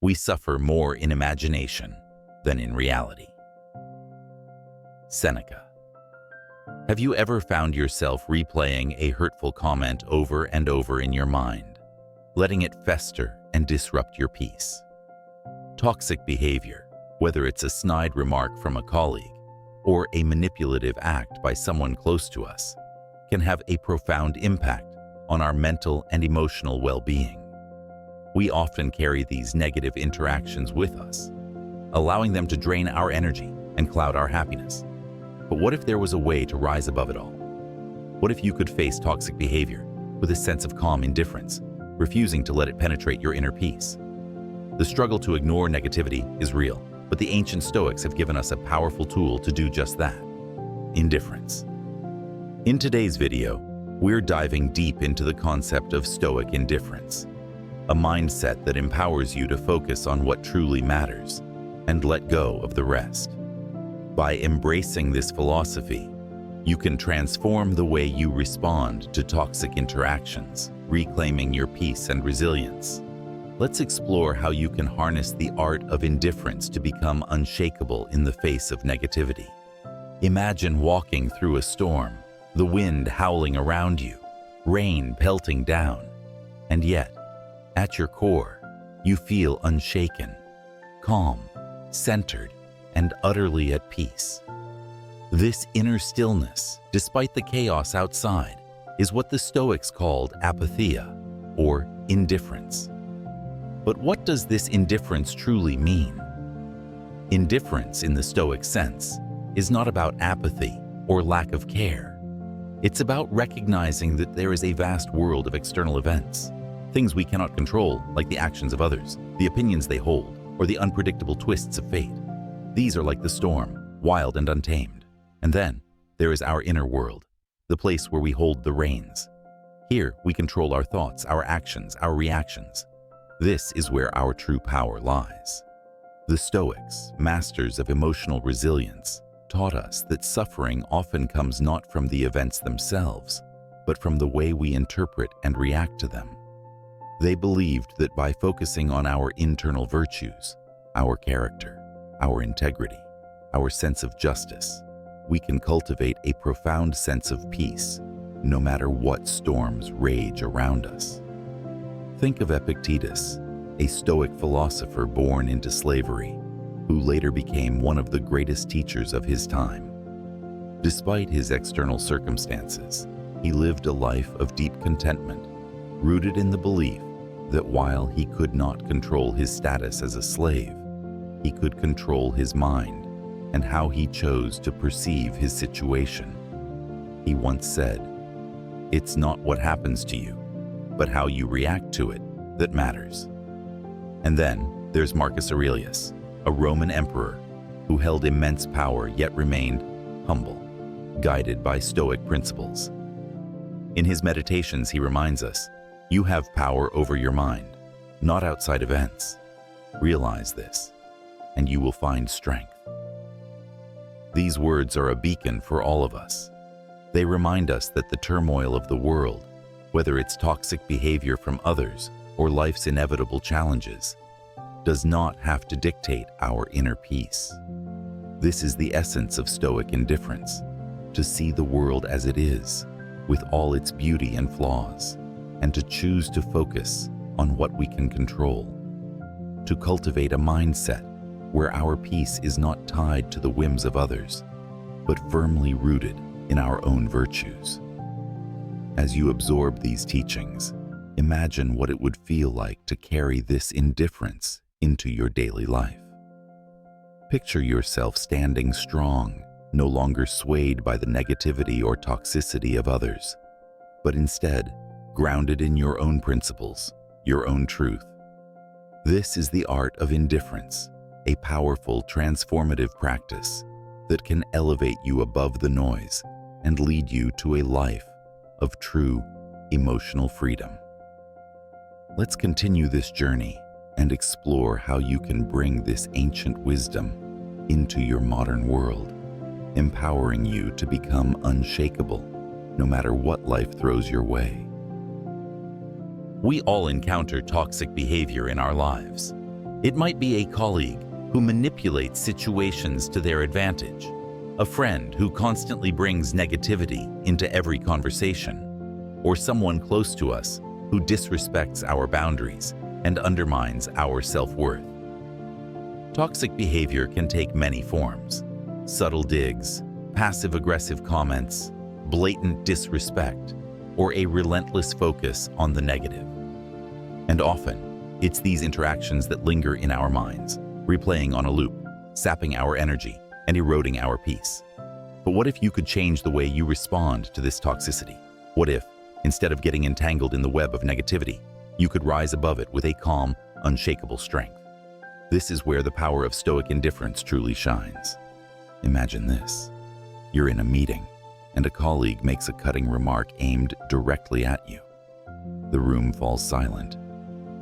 we suffer more in imagination than in reality. Seneca. Have you ever found yourself replaying a hurtful comment over and over in your mind, letting it fester and disrupt your peace? Toxic behavior, whether it's a snide remark from a colleague or a manipulative act by someone close to us, can have a profound impact on our mental and emotional well-being. We often carry these negative interactions with us, allowing them to drain our energy and cloud our happiness. But what if there was a way to rise above it all? What if you could face toxic behavior with a sense of calm indifference, refusing to let it penetrate your inner peace? The struggle to ignore negativity is real, but the ancient Stoics have given us a powerful tool to do just that: indifference. In today's video, we're diving deep into the concept of Stoic indifference, a mindset that empowers you to focus on what truly matters and let go of the rest. By embracing this philosophy, you can transform the way you respond to toxic interactions, reclaiming your peace and resilience. Let's explore how you can harness the art of indifference to become unshakable in the face of negativity. Imagine walking through a storm, the wind howling around you, rain pelting down, and yet, at your core, you feel unshaken, calm, centered, and utterly at peace. This inner stillness, despite the chaos outside, is what the Stoics called apatheia, or indifference. But what does this indifference truly mean? Indifference, in the Stoic sense, is not about apathy or lack of care. It's about recognizing that there is a vast world of external events, things we cannot control, like the actions of others, the opinions they hold, or the unpredictable twists of fate. These are like the storm, wild and untamed. And then, there is our inner world, the place where we hold the reins. Here, we control our thoughts, our actions, our reactions. This is where our true power lies. The Stoics, masters of emotional resilience, taught us that suffering often comes not from the events themselves, but from the way we interpret and react to them. They believed that by focusing on our internal virtues, our character, our integrity, our sense of justice, we can cultivate a profound sense of peace, no matter what storms rage around us. Think of Epictetus, a Stoic philosopher born into slavery, who later became one of the greatest teachers of his time. Despite his external circumstances, he lived a life of deep contentment, rooted in the belief that while he could not control his status as a slave, he could control his mind and how he chose to perceive his situation. He once said, "It's not what happens to you, but how you react to it that matters." And then there's Marcus Aurelius, a Roman emperor who held immense power yet remained humble, guided by Stoic principles. In his meditations, he reminds us, "You have power over your mind, not outside events. Realize this, and you will find strength." These words are a beacon for all of us. They remind us that the turmoil of the world, whether it's toxic behavior from others or life's inevitable challenges, does not have to dictate our inner peace. This is the essence of Stoic indifference, to see the world as it is, with all its beauty and flaws, and to choose to focus on what we can control. To cultivate a mindset where our peace is not tied to the whims of others, but firmly rooted in our own virtues. As you absorb these teachings, imagine what it would feel like to carry this indifference into your daily life. Picture yourself standing strong, no longer swayed by the negativity or toxicity of others, but instead grounded in your own principles, your own truth. This is the art of indifference, a powerful, transformative practice that can elevate you above the noise and lead you to a life of true emotional freedom. Let's continue this journey and explore how you can bring this ancient wisdom into your modern world, empowering you to become unshakable no matter what life throws your way. We all encounter toxic behavior in our lives. It might be a colleague who manipulates situations to their advantage, a friend who constantly brings negativity into every conversation, or someone close to us who disrespects our boundaries and undermines our self-worth. Toxic behavior can take many forms: subtle digs, passive-aggressive comments, blatant disrespect, or a relentless focus on the negative. And often, it's these interactions that linger in our minds, replaying on a loop, sapping our energy, and eroding our peace. But what if you could change the way you respond to this toxicity? What if, instead of getting entangled in the web of negativity, you could rise above it with a calm, unshakable strength? This is where the power of Stoic indifference truly shines. Imagine this. You're in a meeting, and a colleague makes a cutting remark aimed directly at you. The room falls silent,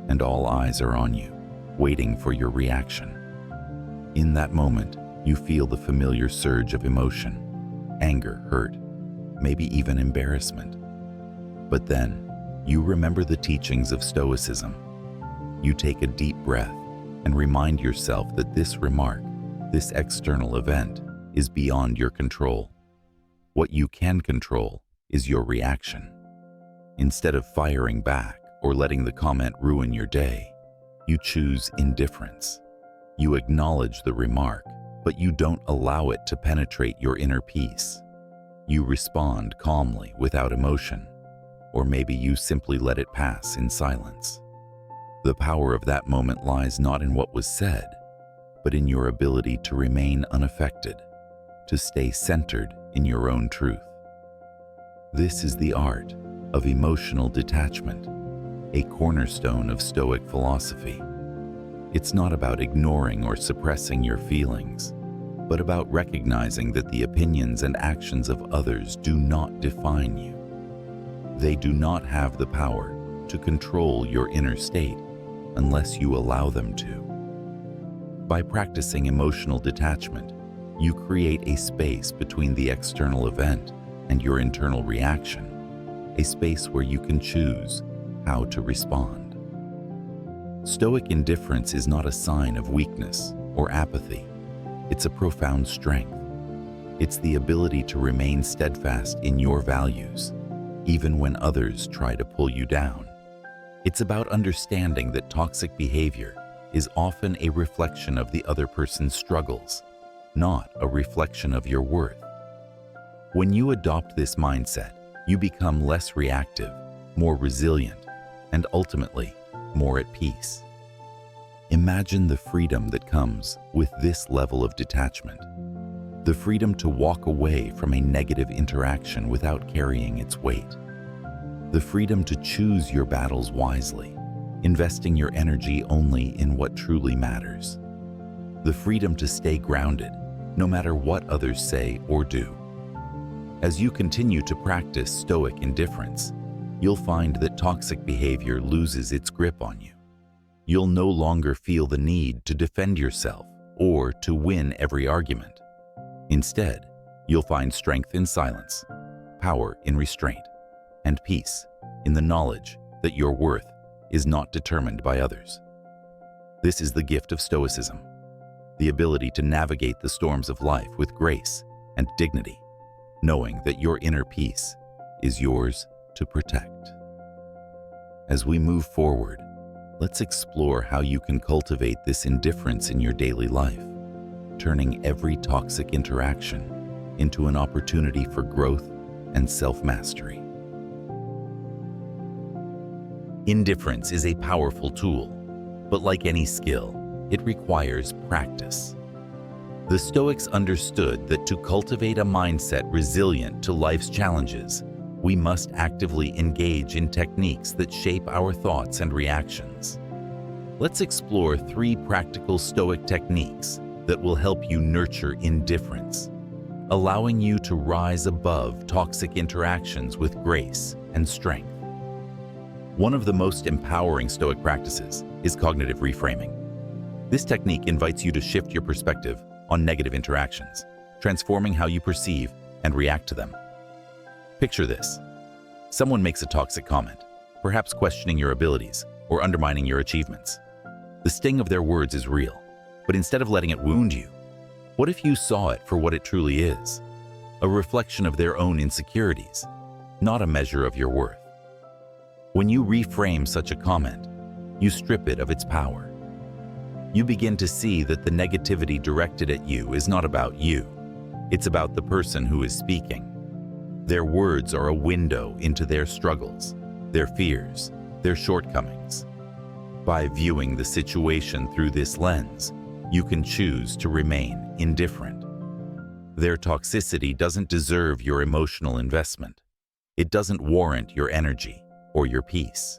and all eyes are on you, waiting for your reaction. In that moment, you feel the familiar surge of emotion: anger, hurt, maybe even embarrassment. But then, you remember the teachings of Stoicism. You take a deep breath and remind yourself that this remark, this external event, is beyond your control. What you can control is your reaction. Instead of firing back or letting the comment ruin your day, you choose indifference. You acknowledge the remark, but you don't allow it to penetrate your inner peace. You respond calmly without emotion, or maybe you simply let it pass in silence. The power of that moment lies not in what was said, but in your ability to remain unaffected, to stay centered in your own truth. This is the art of emotional detachment, a cornerstone of Stoic philosophy. It's not about ignoring or suppressing your feelings, but about recognizing that the opinions and actions of others do not define you. They do not have the power to control your inner state unless you allow them to. By practicing emotional detachment, you create a space between the external event and your internal reaction, a space where you can choose how to respond. Stoic indifference is not a sign of weakness or apathy. It's a profound strength. It's the ability to remain steadfast in your values, even when others try to pull you down. It's about understanding that toxic behavior is often a reflection of the other person's struggles, not a reflection of your worth. When you adopt this mindset, you become less reactive, more resilient, and ultimately, more at peace. Imagine the freedom that comes with this level of detachment. The freedom to walk away from a negative interaction without carrying its weight. The freedom to choose your battles wisely, investing your energy only in what truly matters. The freedom to stay grounded, no matter what others say or do. As you continue to practice Stoic indifference, you'll find that toxic behavior loses its grip on you. You'll no longer feel the need to defend yourself or to win every argument. Instead, you'll find strength in silence, power in restraint, and peace in the knowledge that your worth is not determined by others. This is the gift of Stoicism, the ability to navigate the storms of life with grace and dignity, knowing that your inner peace is yours to protect. As we move forward, let's explore how you can cultivate this indifference in your daily life, turning every toxic interaction into an opportunity for growth and self-mastery. Indifference is a powerful tool, but like any skill, it requires practice. The Stoics understood that to cultivate a mindset resilient to life's challenges, we must actively engage in techniques that shape our thoughts and reactions. Let's explore 3 practical Stoic techniques that will help you nurture indifference, allowing you to rise above toxic interactions with grace and strength. One of the most empowering Stoic practices is cognitive reframing. This technique invites you to shift your perspective on negative interactions, transforming how you perceive and react to them. Picture this. Someone makes a toxic comment, perhaps questioning your abilities or undermining your achievements. The sting of their words is real, but instead of letting it wound you, what if you saw it for what it truly is? A reflection of their own insecurities, not a measure of your worth. When you reframe such a comment, you strip it of its power. You begin to see that the negativity directed at you is not about you. It's about the person who is speaking. Their words are a window into their struggles, their fears, their shortcomings. By viewing the situation through this lens, you can choose to remain indifferent. Their toxicity doesn't deserve your emotional investment. It doesn't warrant your energy or your peace.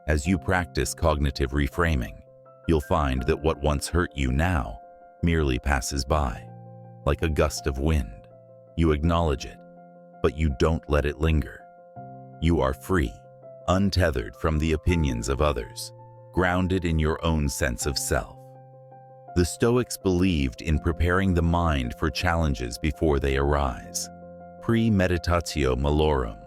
As you practice cognitive reframing, you'll find that what once hurt you now merely passes by. Like a gust of wind, you acknowledge it, but you don't let it linger. You are free, untethered from the opinions of others, grounded in your own sense of self. The Stoics believed in preparing the mind for challenges before they arise. Premeditatio malorum,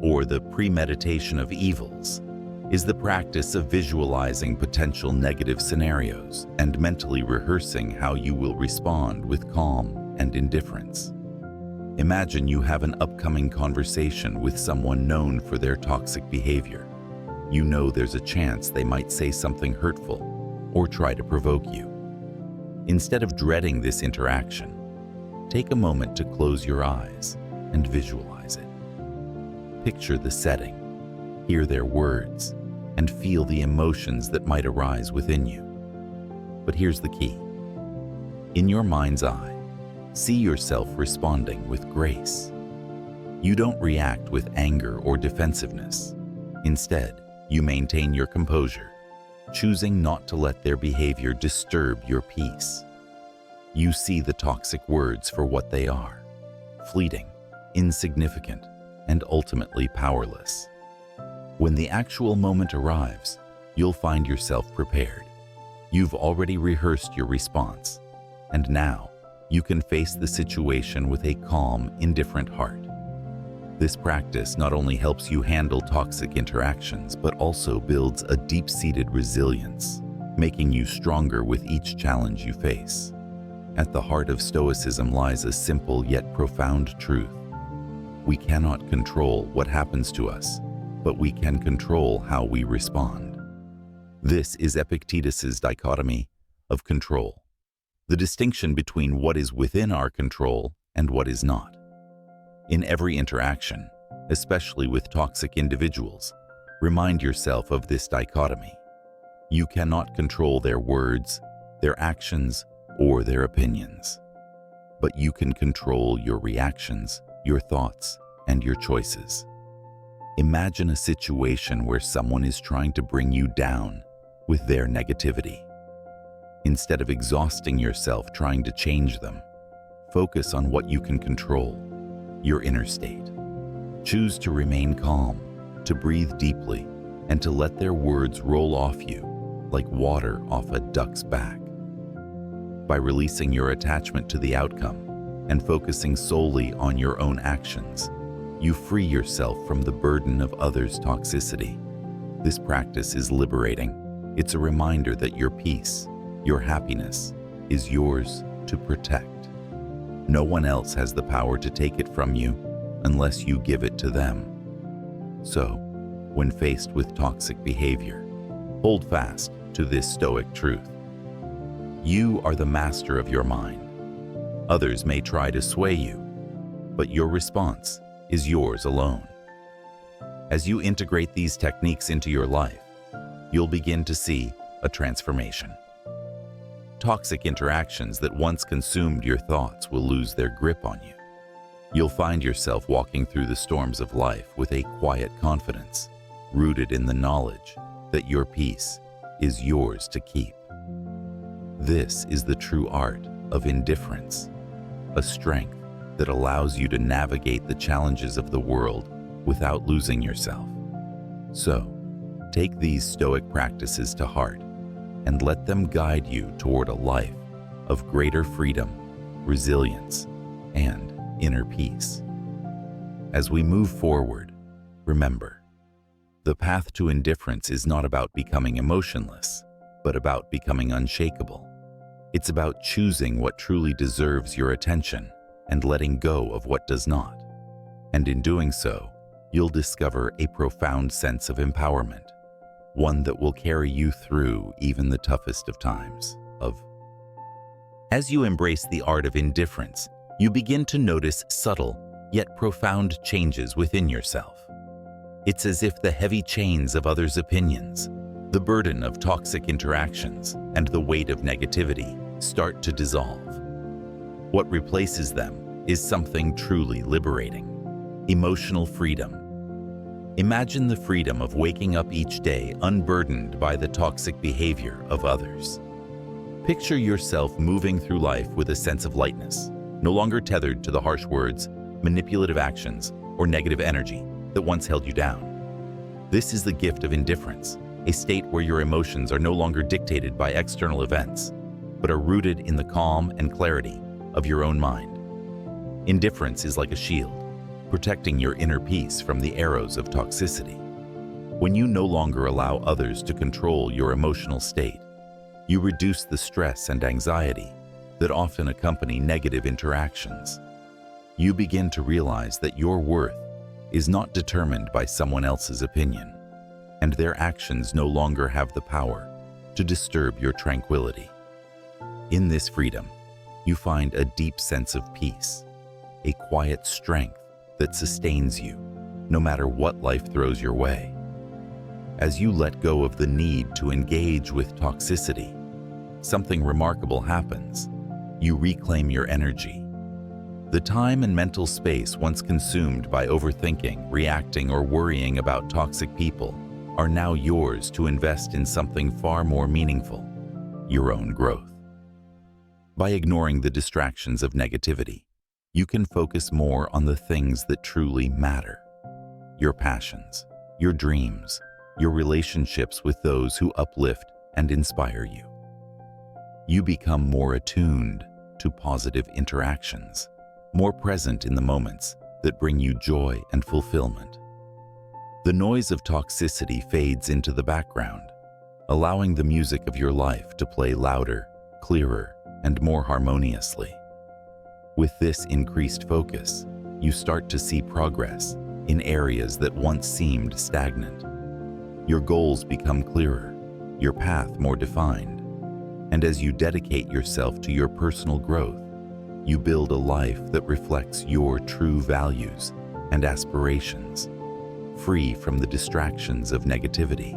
or the premeditation of evils, is the practice of visualizing potential negative scenarios and mentally rehearsing how you will respond with calm and indifference. Imagine you have an upcoming conversation with someone known for their toxic behavior. You know there's a chance they might say something hurtful or try to provoke you. Instead of dreading this interaction, take a moment to close your eyes and visualize it. Picture the setting, hear their words, and feel the emotions that might arise within you. But here's the key. In your mind's eye, see yourself responding with grace. You don't react with anger or defensiveness. Instead, you maintain your composure, choosing not to let their behavior disturb your peace. You see the toxic words for what they are: fleeting, insignificant, and ultimately powerless. When the actual moment arrives, you'll find yourself prepared. You've already rehearsed your response, and now you can face the situation with a calm, indifferent heart. This practice not only helps you handle toxic interactions, but also builds a deep-seated resilience, making you stronger with each challenge you face. At the heart of Stoicism lies a simple yet profound truth. We cannot control what happens to us, but we can control how we respond. This is Epictetus's dichotomy of control, the distinction between what is within our control and what is not. In every interaction, especially with toxic individuals, remind yourself of this dichotomy. You cannot control their words, their actions, or their opinions, but you can control your reactions, your thoughts, and your choices. Imagine a situation where someone is trying to bring you down with their negativity. Instead of exhausting yourself trying to change them, focus on what you can control, your inner state. Choose to remain calm, to breathe deeply, and to let their words roll off you like water off a duck's back. By releasing your attachment to the outcome and focusing solely on your own actions, you free yourself from the burden of others' toxicity. This practice is liberating. It's a reminder that your peace, your happiness, is yours to protect. No one else has the power to take it from you unless you give it to them. So, when faced with toxic behavior, hold fast to this Stoic truth. You are the master of your mind. Others may try to sway you, but your response is yours alone. As you integrate these techniques into your life, you'll begin to see a transformation. Toxic interactions that once consumed your thoughts will lose their grip on you. You'll find yourself walking through the storms of life with a quiet confidence, rooted in the knowledge that your peace is yours to keep. This is the true art of indifference, a strength that allows you to navigate the challenges of the world without losing yourself. So, take these Stoic practices to heart and let them guide you toward a life of greater freedom, resilience, and inner peace. As we move forward, remember, the path to indifference is not about becoming emotionless, but about becoming unshakable. It's about choosing what truly deserves your attention and letting go of what does not. And in doing so, you'll discover a profound sense of empowerment, one that will carry you through even the toughest of times. As you embrace the art of indifference, you begin to notice subtle yet profound changes within yourself. It's as if the heavy chains of others' opinions, the burden of toxic interactions, and the weight of negativity start to dissolve. What replaces them is something truly liberating: emotional freedom. Imagine the freedom of waking up each day unburdened by the toxic behavior of others. Picture yourself moving through life with a sense of lightness, no longer tethered to the harsh words, manipulative actions, or negative energy that once held you down. This is the gift of indifference, a state where your emotions are no longer dictated by external events, but are rooted in the calm and clarity of your own mind. Indifference is like a shield, protecting your inner peace from the arrows of toxicity. When you no longer allow others to control your emotional state, you reduce the stress and anxiety that often accompany negative interactions. You begin to realize that your worth is not determined by someone else's opinion, and their actions no longer have the power to disturb your tranquility. In this freedom, you find a deep sense of peace, a quiet strength that sustains you, no matter what life throws your way. As you let go of the need to engage with toxicity, something remarkable happens. You reclaim your energy. The time and mental space once consumed by overthinking, reacting, or worrying about toxic people are now yours to invest in something far more meaningful: your own growth. By ignoring the distractions of negativity, you can focus more on the things that truly matter: your passions, your dreams, your relationships with those who uplift and inspire you. You become more attuned to positive interactions, more present in the moments that bring you joy and fulfillment. The noise of toxicity fades into the background, allowing the music of your life to play louder, clearer, and more harmoniously. With this increased focus, you start to see progress in areas that once seemed stagnant. Your goals become clearer, your path more defined, and as you dedicate yourself to your personal growth, you build a life that reflects your true values and aspirations, free from the distractions of negativity.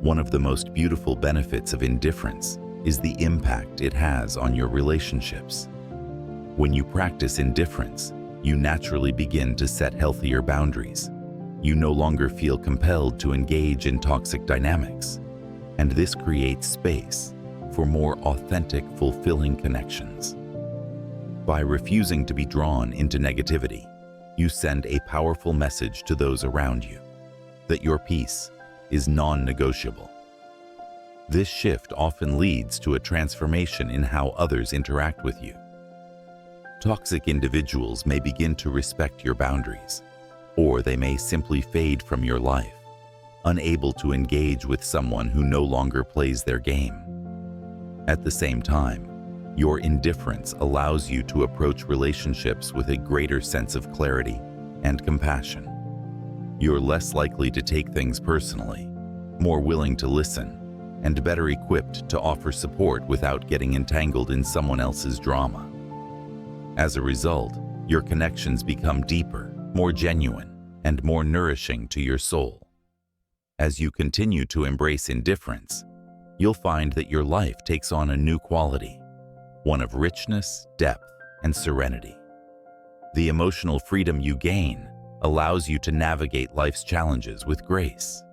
One of the most beautiful benefits of indifference is the impact it has on your relationships. When you practice indifference, you naturally begin to set healthier boundaries. You no longer feel compelled to engage in toxic dynamics, and this creates space for more authentic, fulfilling connections. By refusing to be drawn into negativity, you send a powerful message to those around you that your peace is non-negotiable. This shift often leads to a transformation in how others interact with you. Toxic individuals may begin to respect your boundaries, or they may simply fade from your life, unable to engage with someone who no longer plays their game. At the same time, your indifference allows you to approach relationships with a greater sense of clarity and compassion. You're less likely to take things personally, more willing to listen, and better equipped to offer support without getting entangled in someone else's drama. As a result, your connections become deeper, more genuine, and more nourishing to your soul. As you continue to embrace indifference, you'll find that your life takes on a new quality, one of richness, depth, and serenity. The emotional freedom you gain allows you to navigate life's challenges with grace.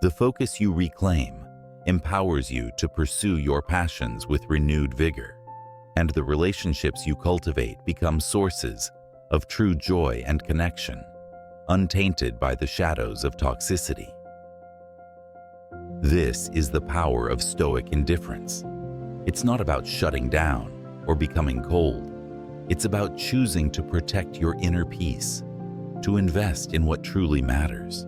The focus you reclaim empowers you to pursue your passions with renewed vigor, and the relationships you cultivate become sources of true joy and connection, untainted by the shadows of toxicity. This is the power of Stoic indifference. It's not about shutting down or becoming cold. It's about choosing to protect your inner peace, to invest in what truly matters,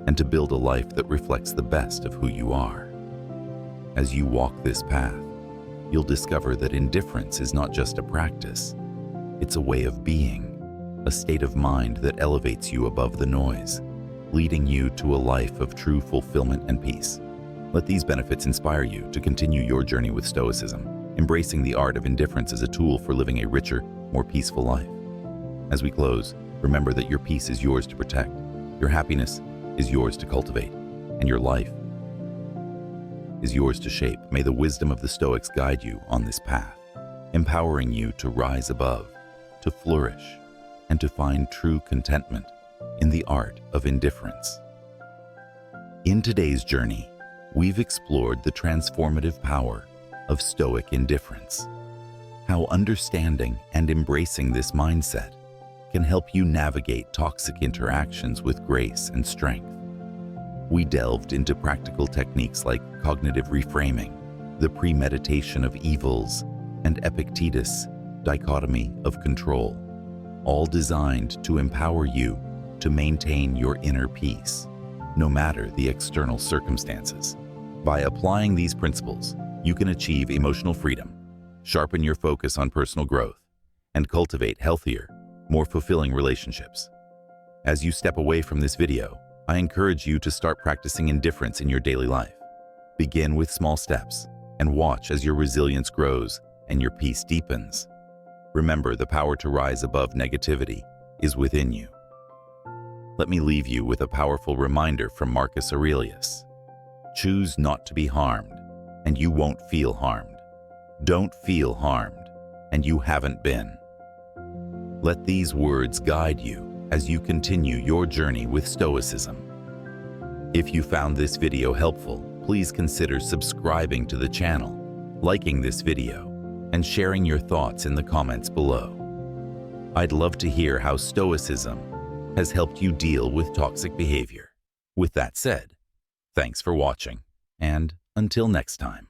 and to build a life that reflects the best of who you are. As you walk this path, you'll discover that indifference is not just a practice. It's a way of being, a state of mind that elevates you above the noise, leading you to a life of true fulfillment and peace. Let these benefits inspire you to continue your journey with Stoicism, embracing the art of indifference as a tool for living a richer, more peaceful life. As we close, remember that your peace is yours to protect, your happiness is yours to cultivate, and your life is yours to shape. May the wisdom of the Stoics guide you on this path, empowering you to rise above, to flourish, and to find true contentment in the art of indifference. In today's journey, we've explored the transformative power of Stoic indifference, how understanding and embracing this mindset can help you navigate toxic interactions with grace and strength. We delved into practical techniques like cognitive reframing, the premeditation of evils, and Epictetus' dichotomy of control, all designed to empower you to maintain your inner peace, no matter the external circumstances. By applying these principles, you can achieve emotional freedom, sharpen your focus on personal growth, and cultivate healthier, more fulfilling relationships. As you step away from this video, I encourage you to start practicing indifference in your daily life. Begin with small steps and watch as your resilience grows and your peace deepens. Remember, the power to rise above negativity is within you. Let me leave you with a powerful reminder from Marcus Aurelius. Choose not to be harmed, and you won't feel harmed. Don't feel harmed, and you haven't been. Let these words guide you as you continue your journey with Stoicism. If you found this video helpful, please consider subscribing to the channel, liking this video, and sharing your thoughts in the comments below. I'd love to hear how Stoicism has helped you deal with toxic behavior. With that said, thanks for watching, and until next time.